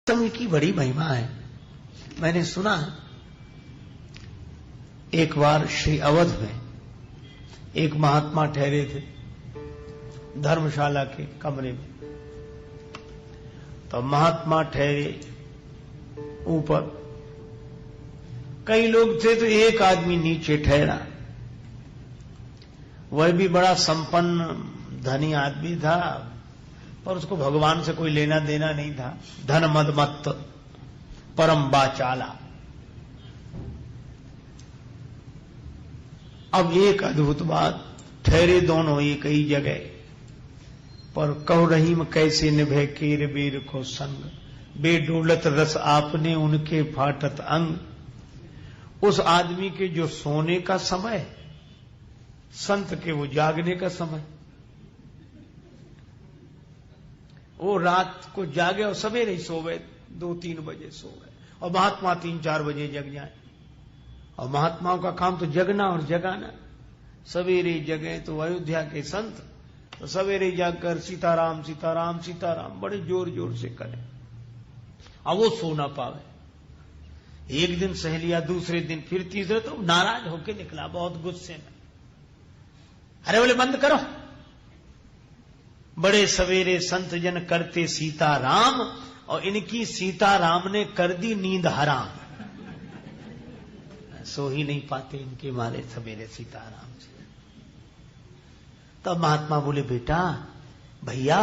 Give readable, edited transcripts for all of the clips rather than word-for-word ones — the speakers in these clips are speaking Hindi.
समय की बड़ी महिमा है। मैंने सुना एक बार श्री अवध में एक महात्मा ठहरे थे धर्मशाला के कमरे में। तो महात्मा ठहरे, ऊपर कई लोग थे, तो एक आदमी नीचे ठहरा। वह भी बड़ा संपन्न धनी आदमी था, पर उसको भगवान से कोई लेना देना नहीं था। धन मद मत परम बाचाला। अब एक अद्भुत बात, ठहरे दोनों एक ही जगह, पर कहो रहीम कैसे निभे केर बेर को संग, बेडोलत रस आपने उनके फाटत अंग। उस आदमी के जो सोने का समय, संत के वो जागने का समय। वो रात को जागे और सवेरे ही सो गए, 2-3 बजे सो गए, और महात्मा 3-4 बजे जग जाए। और महात्माओं का काम तो जगना और जगाना। सवेरे जगे तो अयोध्या के संत तो सवेरे जाकर सीताराम सीताराम सीताराम बड़े जोर जोर से करें, अब वो सो ना पावे। एक दिन सह लिया, दूसरे दिन, फिर तीसरे, तो नाराज होके निकला बहुत गुस्से में। अरे बोले बंद करो। बड़े सवेरे संत जन करते सीताराम, और इनकी सीताराम ने कर दी नींद हराम। सो ही नहीं पाते इनके मारे सवेरे सीताराम से। तब महात्मा बोले, बेटा भैया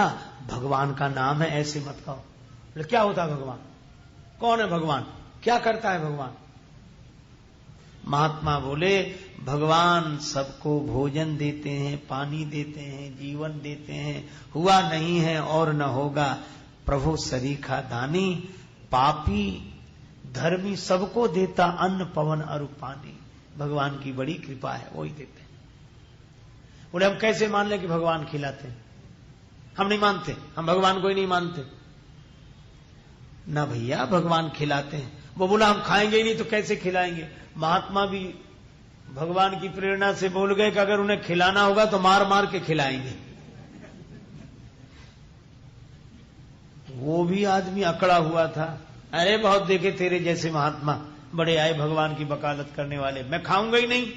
भगवान का नाम है, ऐसे मत कहो। बोले क्या होता है भगवान? कौन है भगवान? क्या करता है भगवान? महात्मा बोले, भगवान सबको भोजन देते हैं, पानी देते हैं, जीवन देते हैं, हुआ नहीं है और न होगा। प्रभु सरीखा दानी, पापी धर्मी सबको देता अन्न पवन अरु पानी। भगवान की बड़ी कृपा है, वही देते हैं। बोले हम कैसे मान लें कि भगवान खिलाते हैं? हम नहीं मानते, हम भगवान को ही नहीं मानते। ना भैया भगवान खिलाते हैं। वो बोला हम खाएंगे ही नहीं तो कैसे खिलाएंगे? महात्मा भी भगवान की प्रेरणा से बोल गए कि अगर उन्हें खिलाना होगा तो मार मार के खिलाएंगे। वो भी आदमी अकड़ा हुआ था। अरे बहुत देखे तेरे जैसे महात्मा बड़े आए भगवान की वकालत करने वाले, मैं खाऊंगा ही नहीं।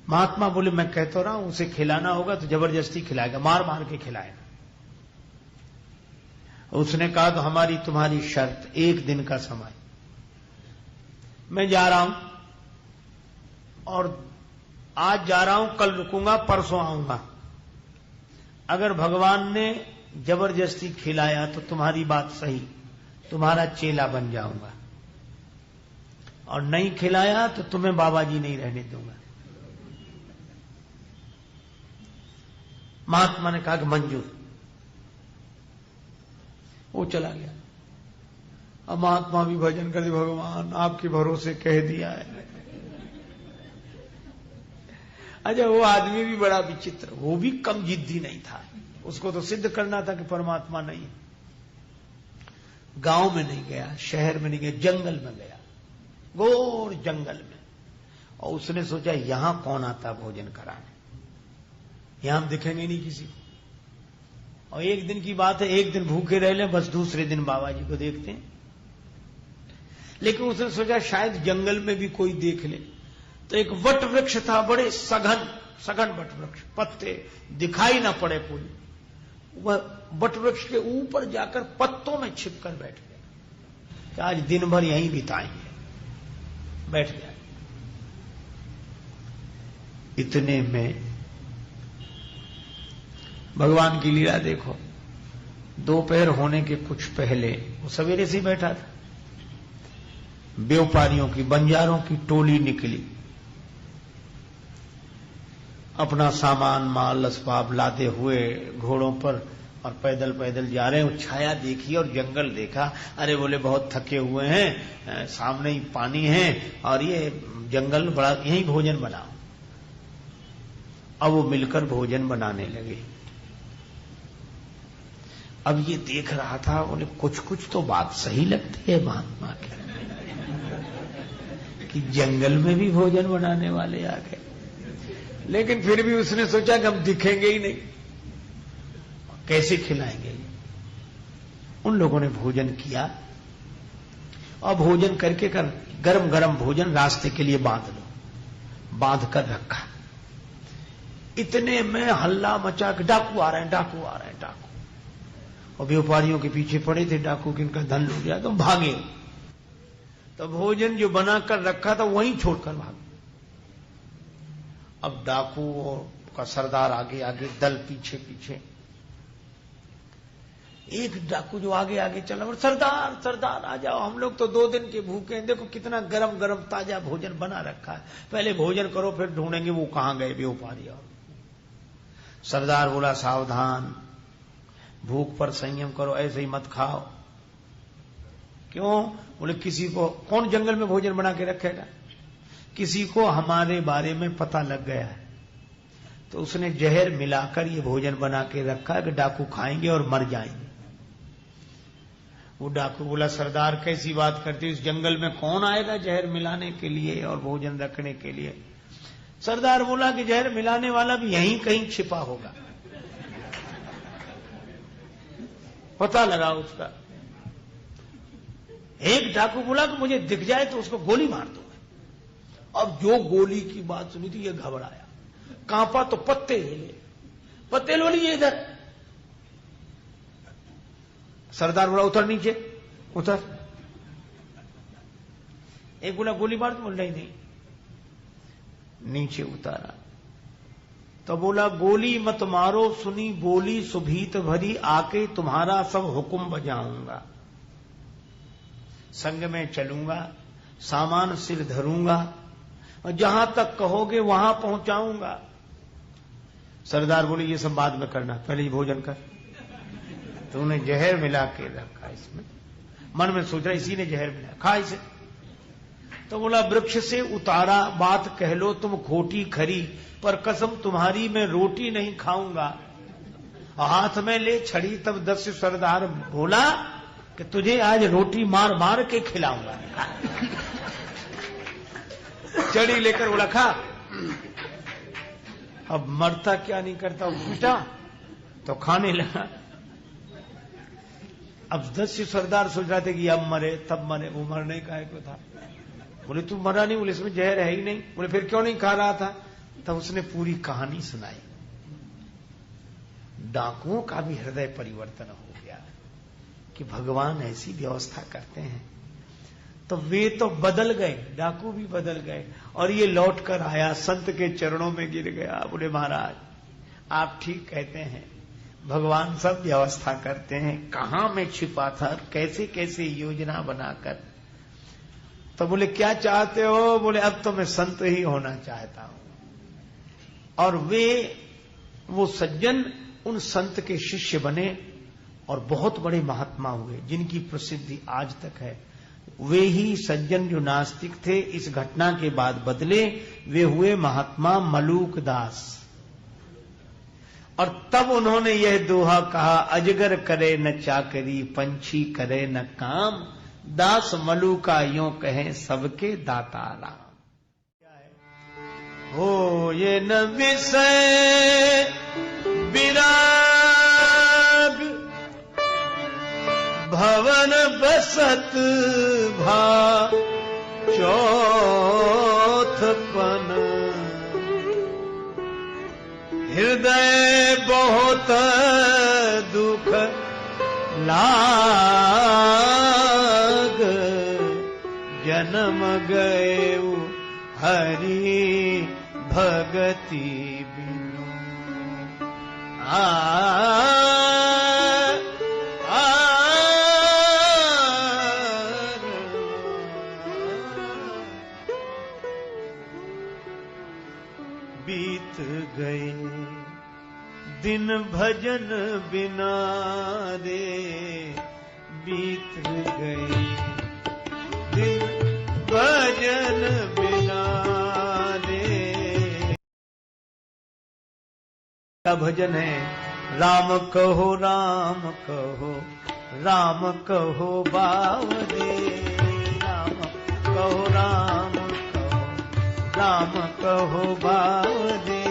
महात्मा बोले मैं कह तो रहा हूं, उसे खिलाना होगा तो जबरदस्ती खिलाएगा, मार मार के खिलाएगा। उसने कहा तो हमारी तुम्हारी शर्त, 1 दिन का समय, मैं जा रहा हूं और आज जा रहा हूं, कल रुकूंगा, परसों आऊंगा। अगर भगवान ने जबरदस्ती खिलाया तो तुम्हारी बात सही, तुम्हारा चेला बन जाऊंगा, और नहीं खिलाया तो तुम्हें बाबा जी नहीं रहने दूंगा। महात्मा ने कहा कि मंजूर। वो चला गया। अब महात्मा भी भजन कर दिया, भगवान आपके भरोसे कह दिया है। अच्छा वो आदमी भी बड़ा विचित्र, वो भी कम जिद्दी नहीं था। उसको तो सिद्ध करना था कि परमात्मा नहीं है। गांव में नहीं गया, शहर में नहीं गया, जंगल में गया, घोर जंगल में। और उसने सोचा यहां कौन आता भोजन कराने, यहां हम दिखेंगे नहीं किसी को। और एक दिन की बात है, एक दिन भूखे रह ले, बस दूसरे दिन बाबा जी को देखते हैं। लेकिन उसने सोचा शायद जंगल में भी कोई देख ले। तो एक वट वृक्ष था, बड़े सघन सघन वट वृक्ष, पत्ते दिखाई ना पड़े कोई। वह वट वृक्ष के ऊपर जाकर पत्तों में छिपकर बैठ गया, आज दिन भर यहीं बिताएंगे। बैठ गया। इतने में भगवान की लीला देखो। दोपहर होने के कुछ पहले, वो सवेरे से ही बैठा था, व्यापारियों की, बंजारों की टोली निकली। अपना सामान माल असबाब लादे हुए घोड़ों पर, और पैदल पैदल जा रहे हैं। छाया देखी और जंगल देखा। अरे बोले बहुत थके हुए हैं, सामने ही पानी है और ये जंगल बड़ा, यहीं भोजन बनाओ। अब वो मिलकर भोजन बनाने लगे। अब ये देख रहा था, बोले कुछ कुछ तो बात सही लगती है महात्मा के, कि जंगल में भी भोजन बनाने वाले आ गए। लेकिन फिर भी उसने सोचा कि हम दिखेंगे ही नहीं, कैसे खिलाएंगे। उन लोगों ने भोजन किया और भोजन करके गरम गरम भोजन रास्ते के लिए बांध लो, बांध कर रखा। इतने में हल्ला मचा कि डाकू आ रहे हैं, डाकू आ रहे हैं, डाकू। और व्यापारियों के पीछे पड़े थे डाकू, कि इनका धन लूट गया, तो भागे। तो भोजन जो बनाकर रखा था वहीं छोड़कर भागे। अब डाकू और का सरदार आगे आगे, दल पीछे पीछे। एक डाकू जो आगे आगे चला, और सरदार सरदार आ जाओ, हम लोग तो 2 दिन के भूखे हैं, देखो कितना गरम गरम ताजा भोजन बना रखा है, पहले भोजन करो फिर ढूंढेंगे वो कहां गए व्यापारी। और सरदार बोला सावधान, भूख पर संयम करो, ऐसे ही मत खाओ। क्यों? बोले किसी को, कौन जंगल में भोजन बना के रखेगा, किसी को हमारे बारे में पता लग गया है, तो उसने जहर मिलाकर ये भोजन बना के रखा है कि डाकू खाएंगे और मर जाएंगे। वो डाकू बोला सरदार कैसी बात करते, इस जंगल में कौन आएगा जहर मिलाने के लिए और भोजन रखने के लिए। सरदार बोला कि जहर मिलाने वाला भी यहीं कहीं छिपा होगा, पता लगा उसका। एक डाकू बोला कि मुझे दिख जाए तो उसको गोली मार दो। अब जो गोली की बात सुनी थी ये घबराया, कांपा तो पत्ते हिले, पत्ते लो लिए इधर। सरदार बोला उतर नीचे, उतर। एक बोला गोली मार दो, बोला नहीं, नीचे उतारा तो बोला गोली मत मारो, सुनी बोली सुभीत भरी, आके तुम्हारा सब हुक्म बजाऊंगा, संग में चलूंगा, सामान सिर धरूंगा और जहां तक कहोगे वहां पहुंचाऊंगा। सरदार बोले ये सब बाद में करना, पहले ही भोजन कर। तूने जहर मिला के रखा इसमें, मन में सोच रहा इसी ने जहर मिला, खा इसे। तो बोला वृक्ष से उतारा, बात कह लो तुम खोटी खरी, पर कसम तुम्हारी मैं रोटी नहीं खाऊंगा। हाथ में ले छड़ी, तब दस्यु सरदार बोला कि तुझे आज रोटी मार मार के खिलाऊंगा। छड़ी लेकर बोला खा। अब मरता क्या नहीं करता, उठा तो खाने लगा। अब दस्यु सरदार सोच रहे थे कि अब मरे तब मरे, वो मरने का है को था। बोले तू मरा नहीं, बोले इसमें जहर है ही नहीं। बोले फिर क्यों नहीं खा रहा था? तब उसने पूरी कहानी सुनाई। डाकुओं का भी हृदय परिवर्तन हो गया कि भगवान ऐसी व्यवस्था करते हैं। तो वे तो बदल गए, डाकू भी बदल गए, और ये लौट कर आया, संत के चरणों में गिर गया। बोले महाराज आप ठीक कहते हैं, भगवान सब व्यवस्था करते हैं, कहां मैं छिपा था, कैसे कैसे योजना बनाकर। तो बोले क्या चाहते हो? बोले अब तो मैं संत ही होना चाहता हूं। और वो सज्जन उन संत के शिष्य बने और बहुत बड़े महात्मा हुए, जिनकी प्रसिद्धि आज तक है। वे ही सज्जन जो नास्तिक थे इस घटना के बाद बदले, वे हुए महात्मा मलूक दास। और तब उन्होंने यह दोहा कहा, अजगर करे न चाकरी, पंछी करे न काम, दास मलूका यूं कहें सबके दाता राम। हो ये न विषय विराग, भवन बसत भा चौथपन, हृदय बहुत दुख लाग, जन्म गए हरि भगति बिनु। बीत गए दिन भजन बिना रे, बीत गए दिन भजन बिना रे। का भजन है, राम कहो राम कहो, राम कहो बावरे, राम कहो राम कहो, राम कहो बावरे।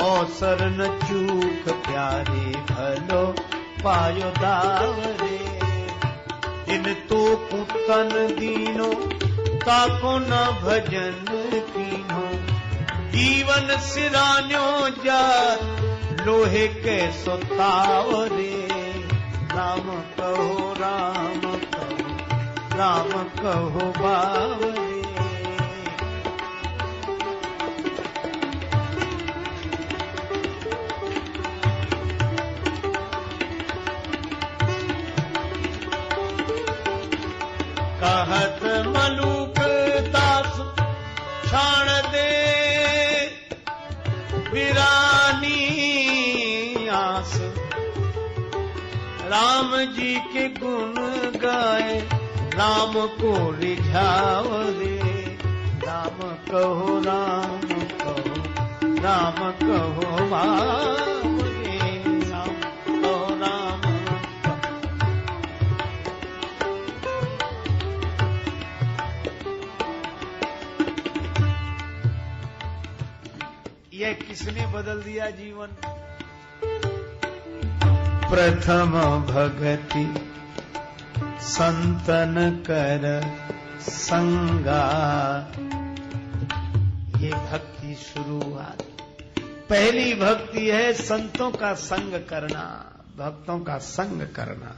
अवसर न चूक प्यारे भलो पायो दावरे। इन तो कुतन दीनो ताको न भजन कीनो। जीवन सिरान्यो जात लोहे के सुतावरे। राम कहो राम कहो राम कहो बावरे। कहत मलूक दास छाण दे वीरानी आस। राम जी के गुण गाए राम को रिझाव रे। राम कहो राम कहो राम कहो बावरे। राम कहो राम यह किसने बदल दिया जीवन? प्रथम भगति संतन कर संगा। ये भक्ति शुरुआत, पहली भक्ति है संतों का संग करना, भक्तों का संग करना।